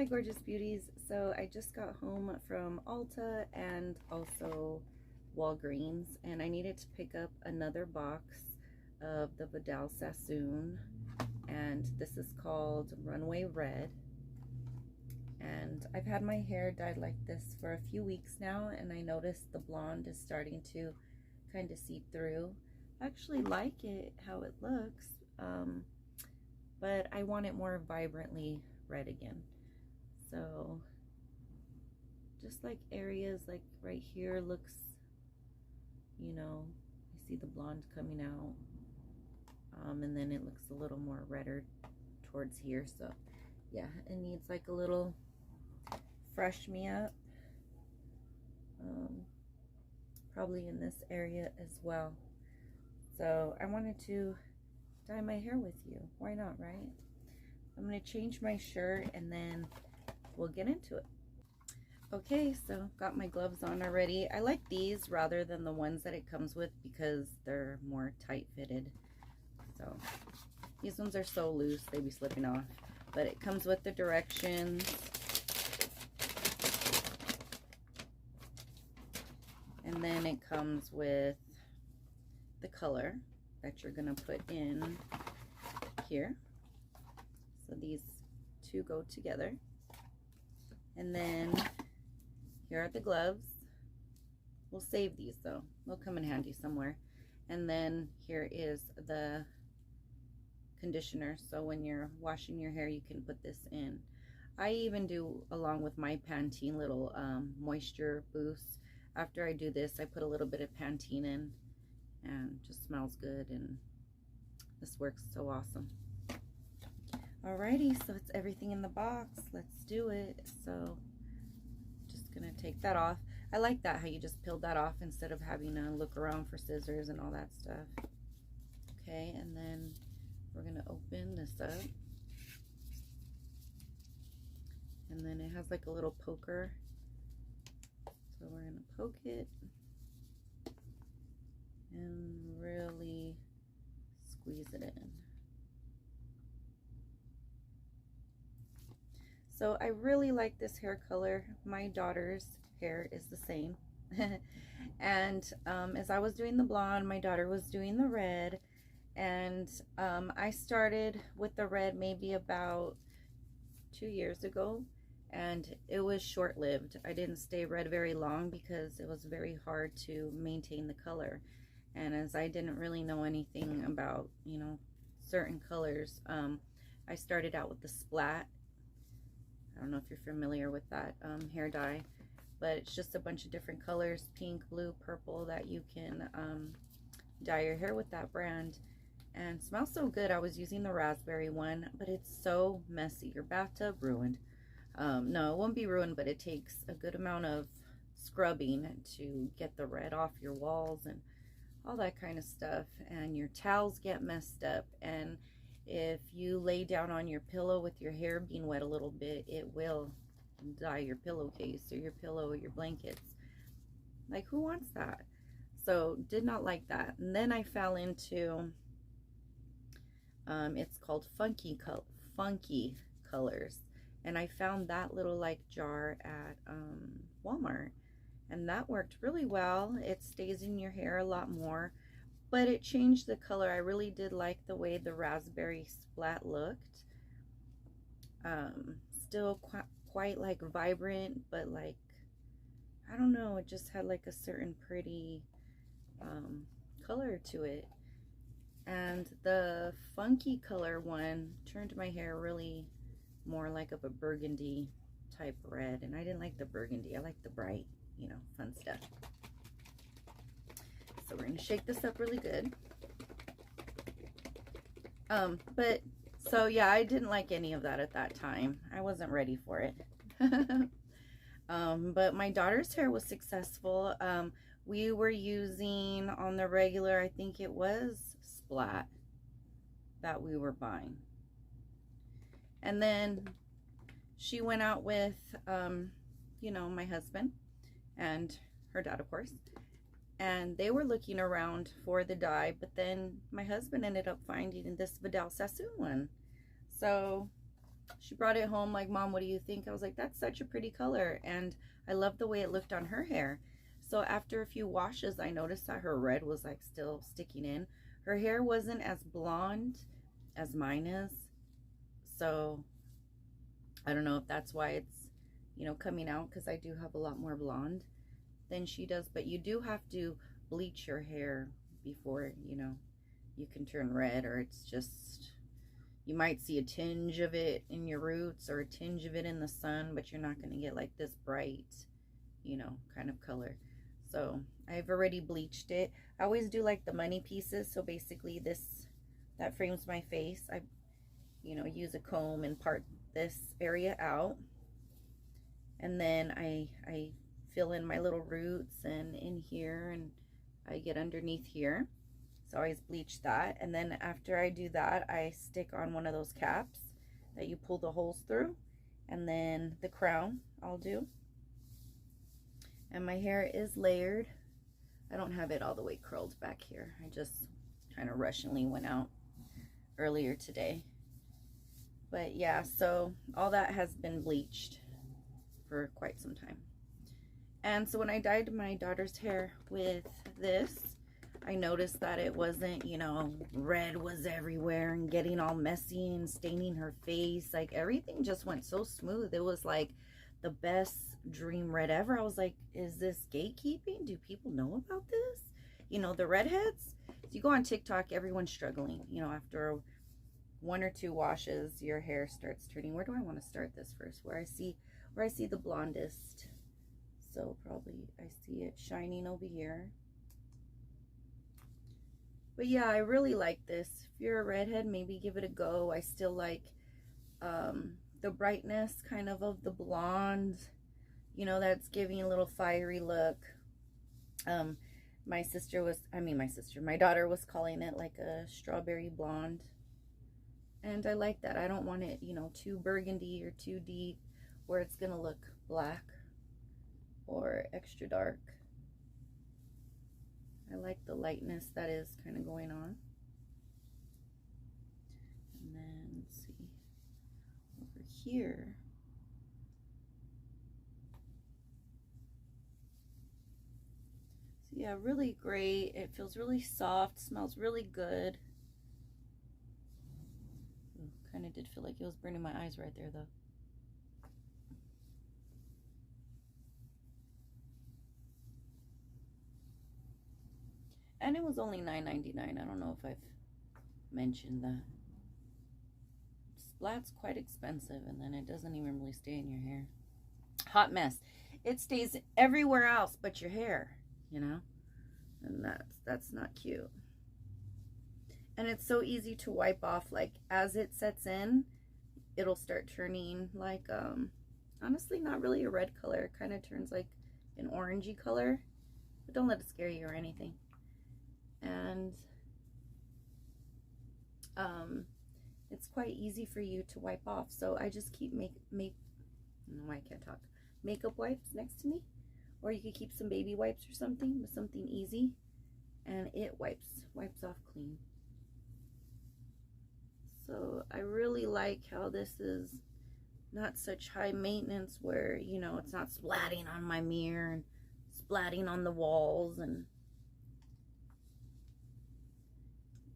gorgeous beauties. So I just got home from Ulta and also Walgreens, and I needed to pick up another box of the Vidal Sassoon, and this is called Runway Red. And I've had my hair dyed like this for a few weeks now, and I noticed the blonde is starting to kind of seep through. I actually like it how it looks, but I want it more vibrantly red again. So just like areas like right here looks, you know, I see the blonde coming out, and then it looks a little more redder towards here. So yeah, it needs like a little fresh me up, probably in this area as well. So I wanted to dye my hair with you. Why not, right? I'm going to change my shirt and then we'll get into it. Okay, so got my gloves on already. I like these rather than the ones that it comes with because they're more tight fitted. So these ones are so loose they be slipping off, but it comes with the directions. And then it comes with the color that you're gonna put in here. So these two go together. And then here are the gloves. We'll save these though. They'll come in handy somewhere. And then here is the conditioner. So when you're washing your hair, you can put this in. I even do, along with my Pantene little moisture boost. After I do this, I put a little bit of Pantene in, and just smells good, and this works so awesome. Alrighty, so it's everything in the box. Let's do it. So just gonna take that off. I like that, how you just peeled that off instead of having to look around for scissors and all that stuff. Okay, and then we're gonna open this up. And then it has like a little poker. So we're gonna poke it and really squeeze it in. So I really like this hair color. My daughter's hair is the same. And as I was doing the blonde, my daughter was doing the red. And I started with the red maybe about 2 years ago. And it was short-lived. I didn't stay red very long because it was very hard to maintain the color. And as I didn't really know anything about, you know, certain colors, I started out with the Splat. I don't know if you're familiar with that hair dye, but it's just a bunch of different colors, pink, blue, purple, that you can dye your hair with that brand. And it smells so good. I was using the raspberry one, but it's so messy. Your bathtub ruined. No, it won't be ruined, but it takes a good amount of scrubbing to get the red off your walls and all that kind of stuff. And your towels get messed up. And if you lay down on your pillow with your hair being wet a little bit, it will dye your pillowcase or your pillow or your blankets. Like, who wants that? So did not like that. And then I fell into, it's called Funky Colors. And I found that little like jar at Walmart, and that worked really well. It stays in your hair a lot more, but it changed the color. I really did like the way the raspberry Splat looked. Still quite like vibrant, but like, I don't know, it just had like a certain pretty color to it. And the Funky Color one turned my hair really more like of a burgundy type red, and I didn't like the burgundy. I like the bright, you know, fun stuff. So we're gonna shake this up really good. But so yeah, I didn't like any of that at that time. I wasn't ready for it. But my daughter's hair was successful. We were using on the regular, I think it was Splat that we were buying. And then she went out with, you know, my husband and her dad, of course. And they were looking around for the dye, but then my husband ended up finding this Vidal Sassoon one. So She brought it home like, Mom, what do you think? I was like, that's such a pretty color. And I love the way it looked on her hair. So after a few washes, I noticed that her red was like still sticking in. Her hair wasn't as blonde as mine is. So I don't know if that's why it's, you know, coming out, because I do have a lot more blonde than she does. But you do have to bleach your hair before, you know, you can turn red, or it's just, you might see a tinge of it in your roots or a tinge of it in the sun, but you're not going to get like this bright, you know, kind of color. So I've already bleached it. I always do like the money pieces. So basically this, that frames my face, I, you know, use a comb and part this area out. And then I fill in my little roots and in here, and I get underneath here. So I always bleach that. And then after I do that, I stick on one of those caps that you pull the holes through. And then the crown I'll do. And my hair is layered. I don't have it all the way curled back here. I just kind of rushingly went out earlier today. But yeah, so all that has been bleached for quite some time. And so when I dyed my daughter's hair with this, I noticed that it wasn't, you know, red was everywhere and getting all messy and staining her face. Like everything just went so smooth. It was like the best dream red ever. I was like, is this gatekeeping? Do people know about this? You know, the redheads, you go on TikTok, everyone's struggling. You know, after one or two washes, your hair starts turning. Where do I want to start this first? Where I see the blondest. So probably I see it shining over here. But yeah, I really like this. If you're a redhead, maybe give it a go. I still like the brightness kind of the blonde, you know, that's giving a little fiery look. My daughter was calling it like a strawberry blonde. And I like that. I don't want it, you know, too burgundy or too deep where it's going to look black or extra dark. I like the lightness that is kind of going on. And then, let's see, over here. So yeah, really great. It feels really soft, smells really good. Kind of did feel like it was burning my eyes right there though. And it was only $9.99. I don't know if I've mentioned that. Splat's quite expensive, and then it doesn't even really stay in your hair. Hot mess. It stays everywhere else but your hair, you know? And that's not cute. And it's so easy to wipe off. Like as it sets in, it'll start turning like honestly not really a red color. It kind of turns like an orangey color. But don't let it scare you or anything. And it's quite easy for you to wipe off. So I just keep makeup wipes next to me, or you could keep some baby wipes or something, with something easy, and it wipes off clean. So I really like how this is not such high maintenance, where, you know, it's not splatting on my mirror and splatting on the walls, and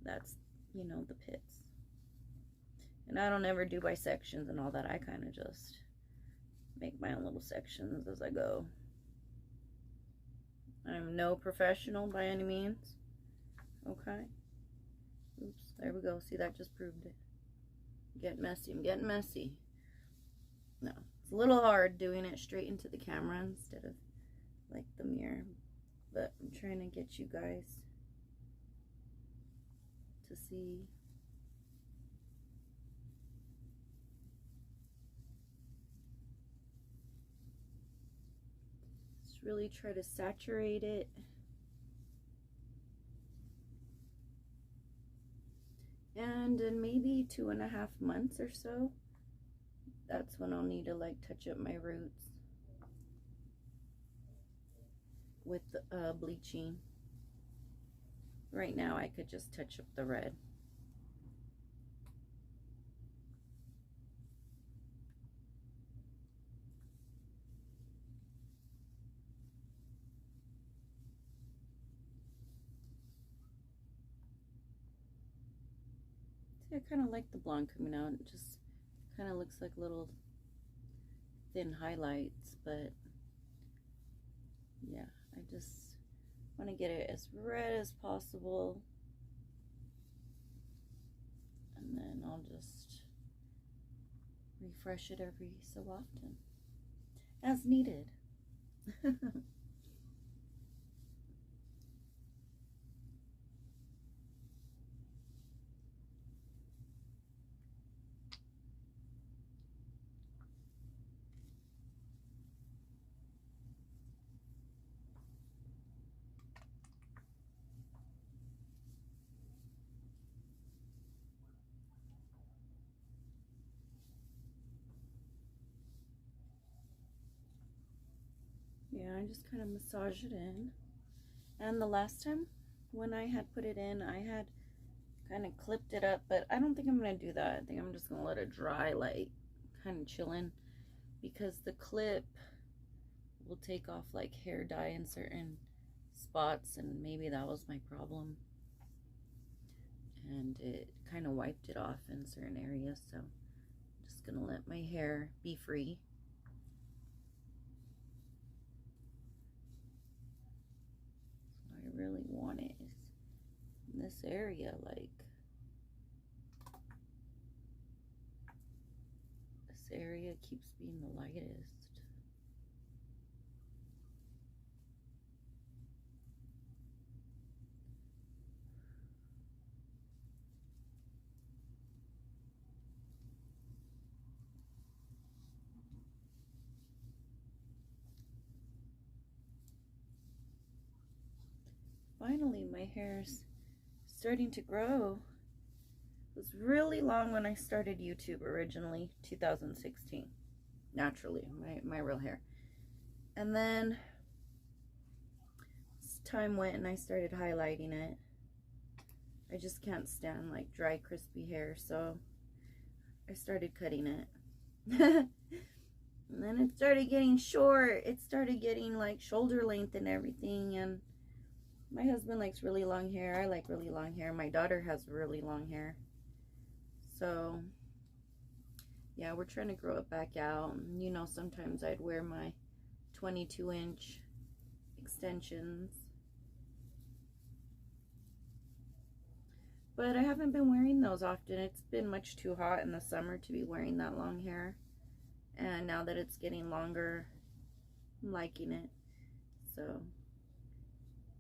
that's, you know, the pits. And I don't ever do by sections and all that. I kind of just make my own little sections as I go. I'm no professional by any means. Okay. Oops, there we go. See, that just proved it. Get messy. I'm getting messy. No, it's a little hard doing it straight into the camera instead of like the mirror. But I'm trying to get you guys to see. Just really try to saturate it. And in maybe 2.5 months or so, that's when I'll need to like touch up my roots with bleaching. Right now I could just touch up the red. See, I kind of like the blonde coming out. It just kind of looks like little thin highlights, but yeah, I just want to get it as red as possible, and then I'll just refresh it every so often as needed. Yeah, I just kind of massage it in. And the last time when I had put it in, I had kind of clipped it up, but I don't think I'm going to do that. I think I'm just going to let it dry, like kind of chilling, because the clip will take off like hair dye in certain spots, and maybe that was my problem. And it kind of wiped it off in certain areas, so I'm just going to let my hair be free. I really want it in this area, like this area keeps being the lightest. Finally, my hair's starting to grow. It was really long when I started YouTube originally, 2016. Naturally, my real hair. And then as time went and I started highlighting it, I just can't stand like dry, crispy hair, so I started cutting it. And then it started getting short. It started getting like shoulder length and everything, and my husband likes really long hair. I like really long hair. My daughter has really long hair. So, yeah, we're trying to grow it back out. You know, sometimes I'd wear my 22-inch extensions. But I haven't been wearing those often. It's been much too hot in the summer to be wearing that long hair. And now that it's getting longer, I'm liking it. So,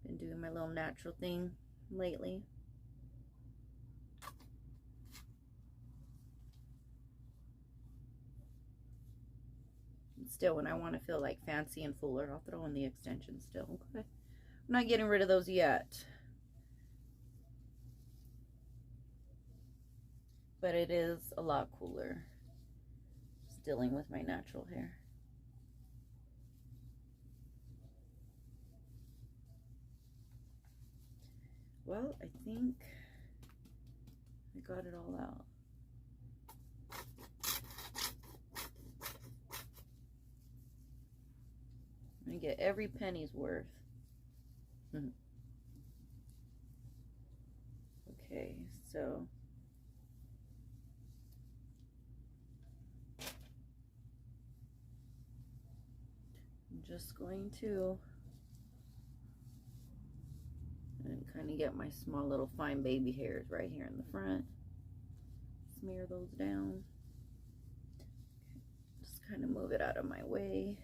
been doing my little natural thing lately. And still, when I want to feel like fancy and fuller, I'll throw in the extensions still. Okay, I'm not getting rid of those yet, but it is a lot cooler just dealing with my natural hair. Well, I think I got it all out. I'm gonna get every penny's worth. Okay, so I'm just going to and kind of get my small little fine baby hairs right here in the front. Smear those down. Just kind of move it out of my way.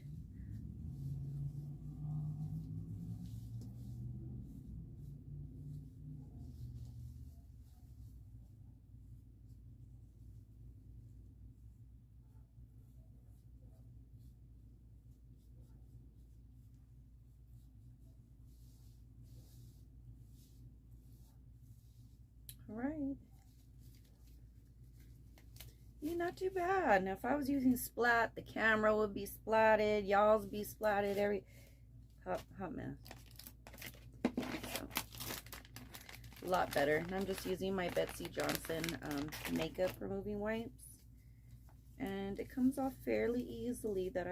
All right. Yeah, not too bad. Now, if I was using Splat, the camera would be splatted, y'all's be splatted, every hot mess. So, a lot better. And I'm just using my Betsey Johnson makeup removing wipes, and it comes off fairly easily that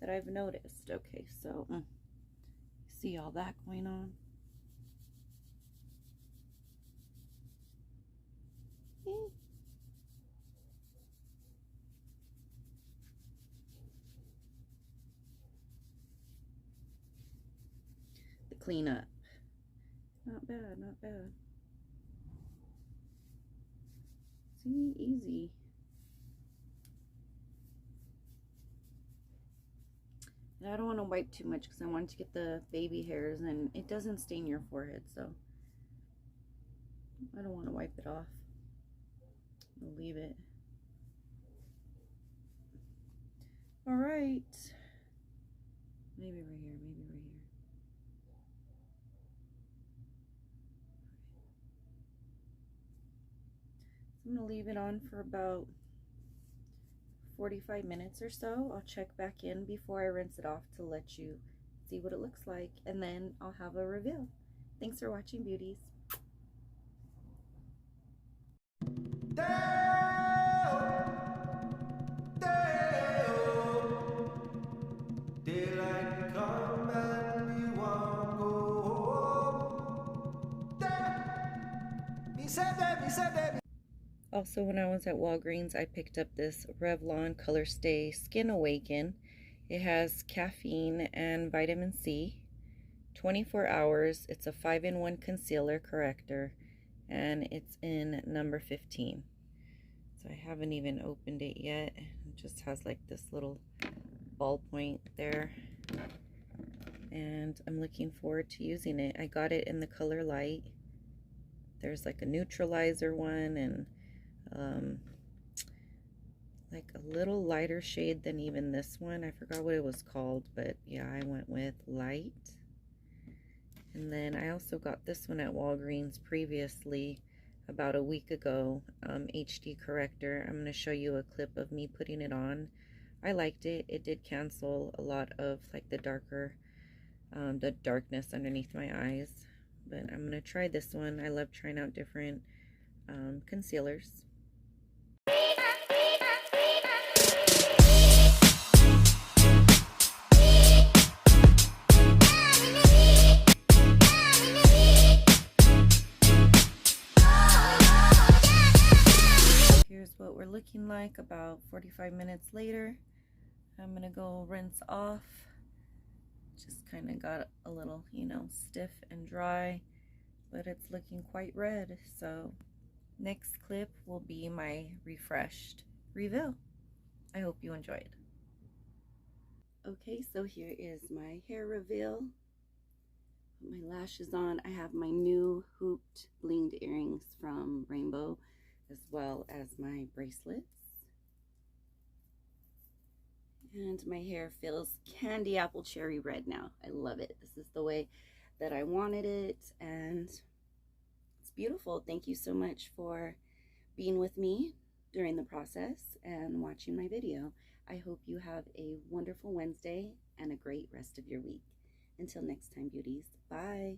I've noticed. Okay, so see all that going on. clean up. Not bad, not bad. See, easy. And I don't want to wipe too much because I want to get the baby hairs, and it doesn't stain your forehead, so I don't want to wipe it off. I'll leave it. All right. Maybe right here, maybe right here. I'm gonna leave it on for about 45 minutes or so. I'll check back in before I rinse it off to let you see what it looks like, and then I'll have a reveal. Thanks for watching, beauties. Also, when I was at Walgreens, I picked up this Revlon Color Stay Skin Awaken. It has caffeine and vitamin C, 24 hours. It's a 5-in-1 concealer corrector, and it's in number 15. So I haven't even opened it yet. It just has like this little ballpoint there, and I'm looking forward to using it. I got it in the color light. There's like a neutralizer one, and like a little lighter shade than even this one. I forgot what it was called, but yeah, I went with light. And then I also got this one at Walgreens previously, about a week ago, HD corrector. I'm going to show you a clip of me putting it on. I liked it. It did cancel a lot of like the darkness underneath my eyes. But I'm going to try this one. I love trying out different concealers. Here's what we're looking like about 45 minutes later. I'm gonna go rinse off. Just kind of got a little, you know, stiff and dry, but it's looking quite red. So next clip will be my refreshed reveal. I hope you enjoyed. Okay, so here is my hair reveal. Put my lashes on. I have my new hooped blinged earrings from Rainbow, as well as my bracelets. And my hair feels candy apple cherry red now. I love it. This is the way that I wanted it, and it's beautiful. Thank you so much for being with me during the process and watching my video. I hope you have a wonderful Wednesday and a great rest of your week. Until next time, beauties. Bye.